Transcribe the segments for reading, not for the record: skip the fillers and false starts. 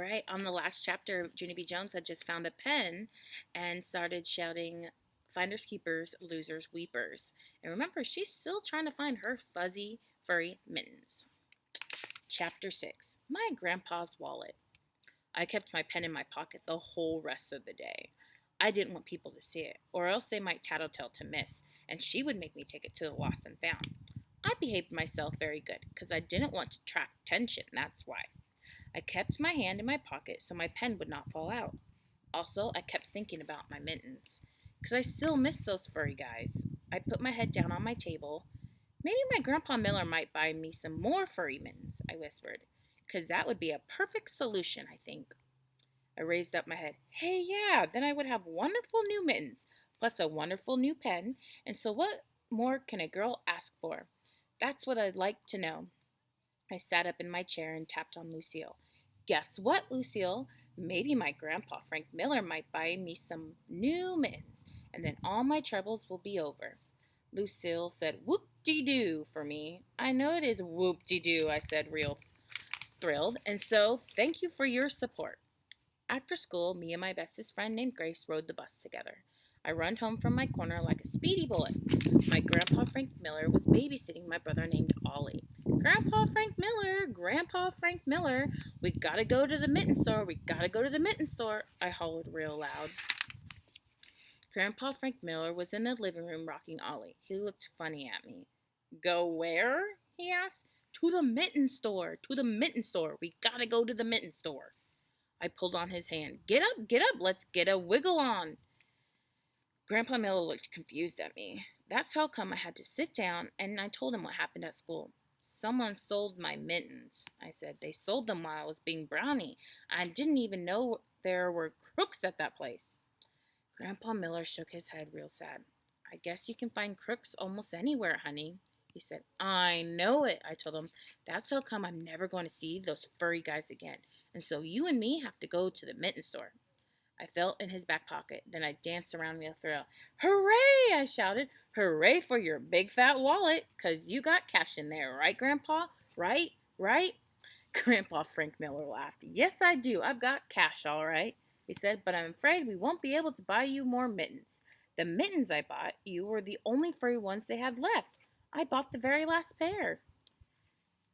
right, on the last chapter, Junie B. Jones had just found a pen and started shouting, Finders, keepers, losers, weepers. And remember, she's still trying to find her fuzzy, furry mittens. Chapter 6 My Grandpa's Wallet. I kept my pen in my pocket the whole rest of the day. I didn't want people to see it, or else they might tattletale to Miss, and she would make me take it to the lost and found. I behaved myself very good, because I didn't want to attract attention, that's why. I kept my hand in my pocket so my pen would not fall out. Also, I kept thinking about my mittens, because I still miss those furry guys. I put my head down on my table. Maybe my Grandpa Miller might buy me some more furry mittens, I whispered, because that would be a perfect solution, I think. I raised up my head. Hey, yeah, then I would have wonderful new mittens, plus a wonderful new pen, and so what more can a girl ask for? That's what I'd like to know. I sat up in my chair and tapped on Lucille. Guess what, Lucille? Maybe my grandpa Frank Miller might buy me some new mittens, and then all my troubles will be over. Lucille said whoop-de-doo for me. I know it is whoop-de-doo, I said, real thrilled, and so thank you for your support. After school, me and my bestest friend named Grace rode the bus together. I run home from my corner like a speedy bullet. My grandpa Frank Miller was babysitting my brother named Ollie. Grandpa Frank Miller, we gotta go to the mitten store, we gotta go to the mitten store, I hollered real loud. Grandpa Frank Miller was in the living room rocking Ollie. He looked funny at me. Go where? He asked. To the mitten store, we gotta go to the mitten store. I pulled on his hand. Get up, let's get a wiggle on. Grandpa Miller looked confused at me. That's how come I had to sit down, and I told him what happened at school. Someone stole my mittens, I said. They stole them while I was being brownie. I didn't even know there were crooks at that place. Grandpa Miller shook his head real sad. I guess you can find crooks almost anywhere, honey, he said. I know it, I told him. That's how come I'm never going to see those furry guys again. And so you and me have to go to the mitten store. I felt in his back pocket. Then I danced around with a thrill. Hooray! I shouted. Hooray for your big fat wallet, 'cause you got cash in there, right, Grandpa? Right? Grandpa Frank Miller laughed. Yes, I do. I've got cash, all right, he said, but I'm afraid we won't be able to buy you more mittens. The mittens I bought you were the only furry ones they had left. I bought the very last pair.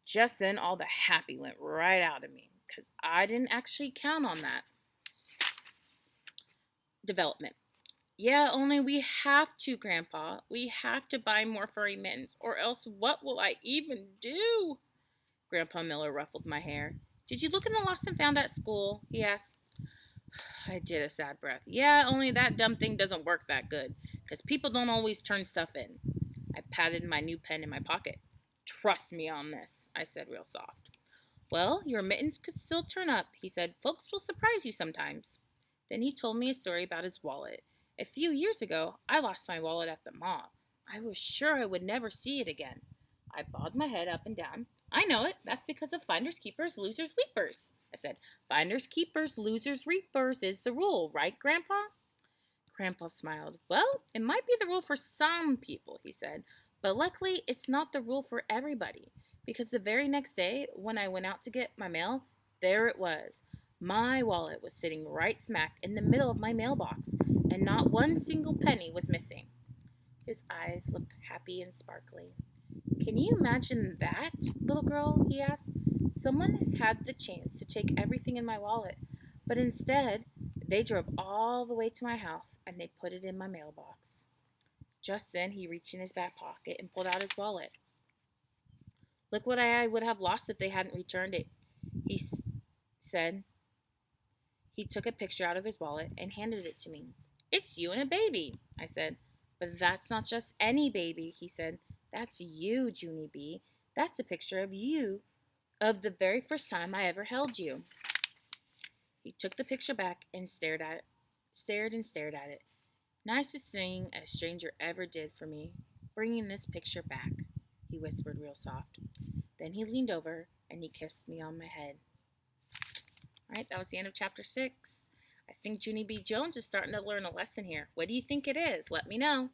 Just then, all the happy went right out of me, because I didn't actually count on that development. Yeah, only we have to, Grandpa. We have to buy more furry mittens, or else what will I even do? Grandpa Miller ruffled my hair. Did you look in the lost and found at school? He asked. I did a sad breath. Yeah, only that dumb thing doesn't work that good, because people don't always turn stuff in. I patted my new pen in my pocket. Trust me on this, I said real soft. Well, your mittens could still turn up, he said. Folks will surprise you sometimes. Then he told me a story about his wallet. A few years ago, I lost my wallet at the mall. I was sure I would never see it again. I bobbed my head up and down. I know it. That's because of finders, keepers, losers, weepers, I said. Finders, keepers, losers, reapers is the rule, right, Grandpa? Grandpa smiled. Well, it might be the rule for some people, he said, but luckily it's not the rule for everybody, because the very next day, when I went out to get my mail, there it was. My wallet was sitting right smack in the middle of my mailbox, and not one single penny was missing. His eyes looked happy and sparkly. Can you imagine that, little girl? He asked. Someone had the chance to take everything in my wallet, but instead, they drove all the way to my house and they put it in my mailbox. Just then, he reached in his back pocket and pulled out his wallet. Look what I would have lost if they hadn't returned it, he said. He took a picture out of his wallet and handed it to me. It's you and a baby, I said. But that's not just any baby, he said. That's you, Junie B. That's a picture of you, of the very first time I ever held you. He took the picture back and stared at it. Nicest thing a stranger ever did for me, bringing this picture back, he whispered real soft. Then he leaned over and he kissed me on my head. All right, that was the end of chapter 6. I think Junie B. Jones is starting to learn a lesson here. What do you think it is? Let me know.